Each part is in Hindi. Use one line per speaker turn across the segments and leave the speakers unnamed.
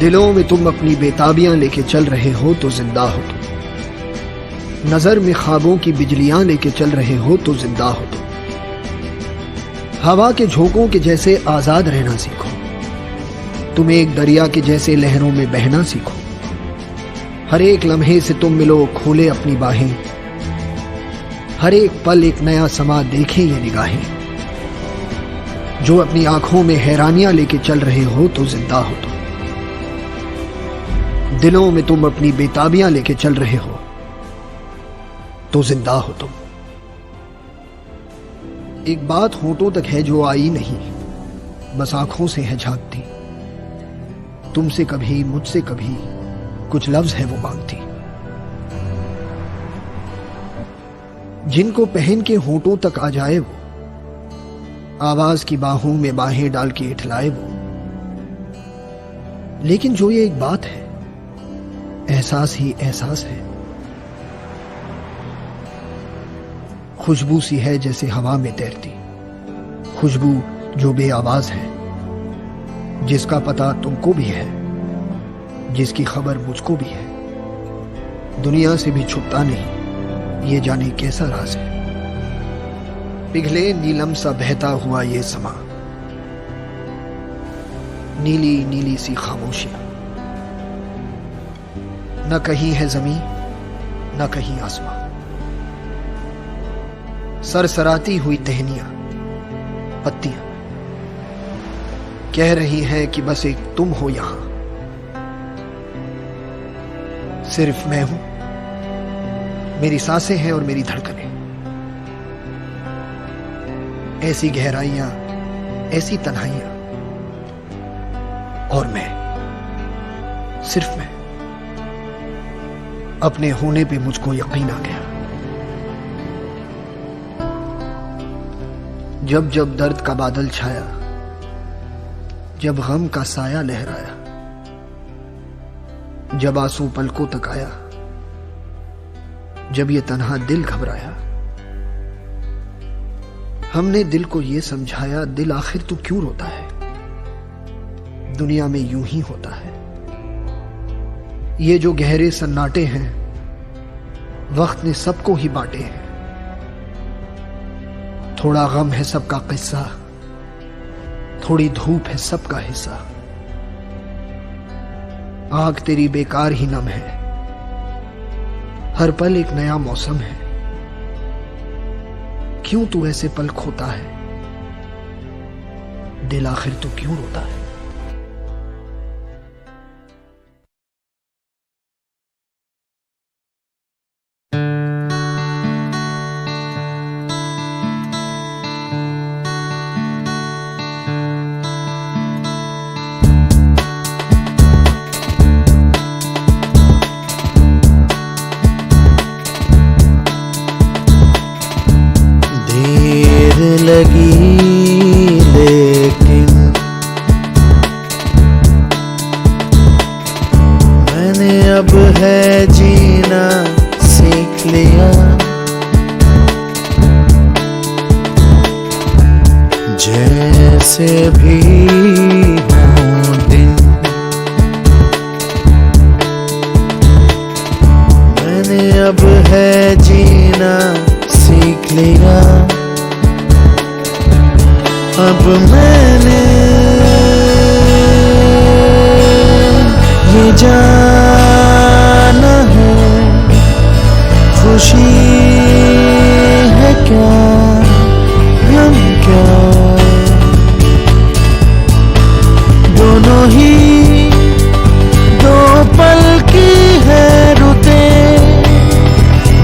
दिलों में तुम अपनी बेताबियां लेके चल रहे हो तो जिंदा हो तुम, नजर में ख्वाबों की बिजलियां लेके चल रहे हो तो जिंदा हो तुम। हवा के झोंकों के जैसे आजाद रहना सीखो, तुम एक दरिया के जैसे लहरों में बहना सीखो। हर एक लम्हे से तुम मिलो खोले अपनी बाहें, हर एक पल एक नया समा देखे ये निगाहें। जो अपनी आंखों में हैरानियां लेके चल रहे हो तो जिंदा हो तुम, दिलों में तुम अपनी बेताबियां लेके चल रहे हो तो जिंदा हो तुम। एक बात होठों तक है जो आई नहीं, बस आंखों से है झांकती। तुमसे कभी मुझसे कभी कुछ लफ्ज है वो मांगती। जिनको पहन के होठों तक आ जाए वो, आवाज की बाहों में बाहें डाल के इठलाए वो। लेकिन जो ये एक बात है, एहसास ही एहसास है। खुशबू सी है जैसे हवा में तैरती, खुशबू जो बेआवाज है, जिसका पता तुमको भी है, जिसकी खबर मुझको भी है। दुनिया से भी छुपता नहीं, ये जाने कैसा राज है। पिघले नीलम सा बहता हुआ ये समा, नीली नीली सी खामोशियां। न कहीं है जमीन न कहीं आसमां, सरसराती हुई टहनियां पत्तियां कह रही हैं कि बस एक तुम हो यहां। सिर्फ मैं हूं, मेरी सांसें हैं और मेरी धड़कनें। ऐसी गहराइयां, ऐसी तन्हाइयां, और मैं, सिर्फ मैं। अपने होने पे मुझको यकीन आ गया। जब जब दर्द का बादल छाया, जब गम का साया लहराया, जब आंसू पलकों तक आया, जब ये तन्हा दिल घबराया, हमने दिल को ये समझाया, दिल आखिर तू क्यों रोता है, दुनिया में यूं ही होता है। ये जो गहरे सन्नाटे हैं, वक्त ने सबको ही बांटे हैं। थोड़ा गम है सबका किस्सा, थोड़ी धूप है सबका हिस्सा। आग तेरी बेकार ही नम है, हर पल एक नया मौसम है। क्यों तू ऐसे पल खोता है, दिल आखिर तू क्यों रोता है।
लगी लेकिन मैंने अब है जीना सीख लिया। जैसे भी हों दिन, मैंने अब है जीना सीख लिया। अब मैंने ये जाना है, खुशी है क्या गम क्या, दोनों ही दो पल की है रुते,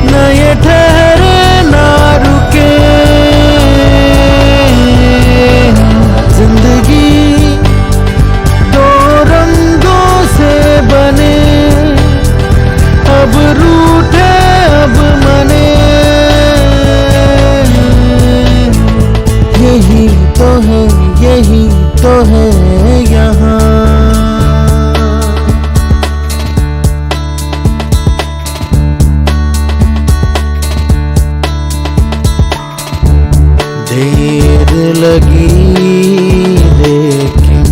न ये ठहरे ना रुके। जिंदगी दो रंगों से बने, अब रूठे अब मने। यही तो है, यही तो है यहाँ। देर लगी लेकिन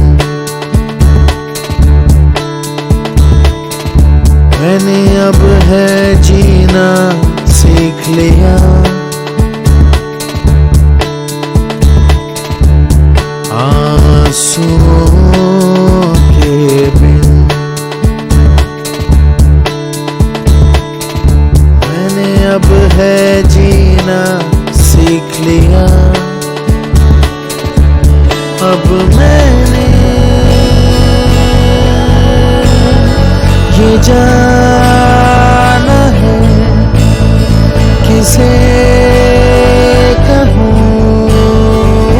सीख लिया। अब मैंने ये जाना है किसे कहूँ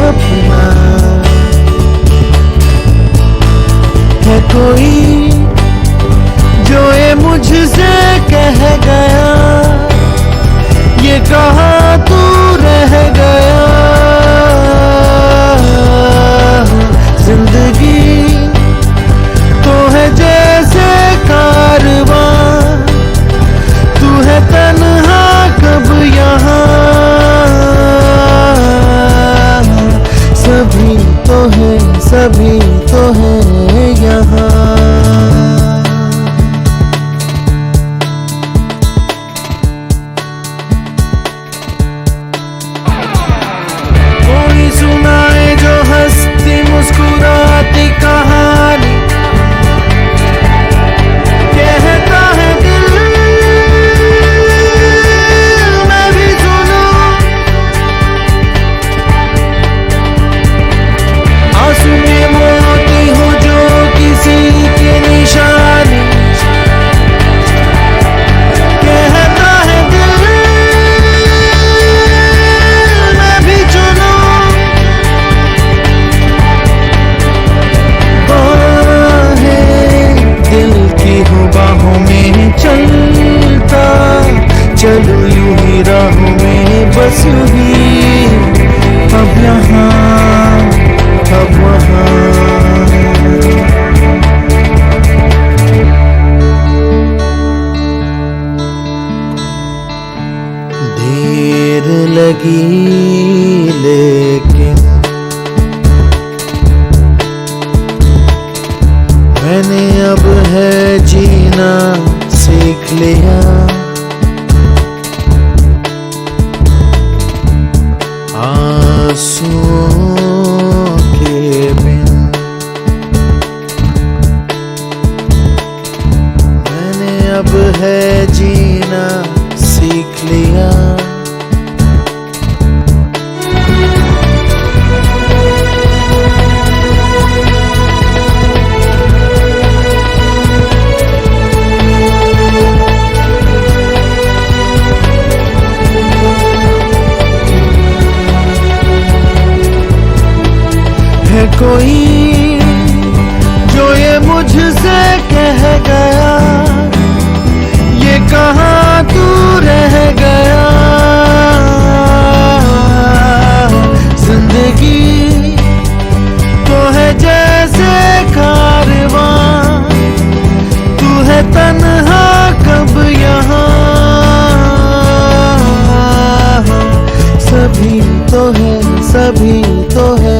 अपना। है कोई जो ये मुझसे कह गया, ये कहा तू रह गया। जिंदगी तो है जैसे कारवां, तू है तन्हा कब यहाँ। सभी तो है, सभी तो है यहाँ। सुनाए जो हंसती मुस्कुराती कहानी, कहता है दिल मैं भी सुनूं। आंसू में मोती हो जो किसी की निशानी, कहता है दिल मैं भी चुनूं। बाहों में चलता चलो यूं ही राहों में बस ही, अब यहाँ अब वहाँ। देर लगी लेकिन मैंने अब है जीना सीख लिया। आंसुओं के बिन मैंने अब है जीना सीख लिया। है कोई जो ये मुझसे कह गया, ये कहा तू रह गया। जिंदगी तो है जैसे कारवां, तू है तन्हा कब यहाँ। सभी तो है, सभी तो है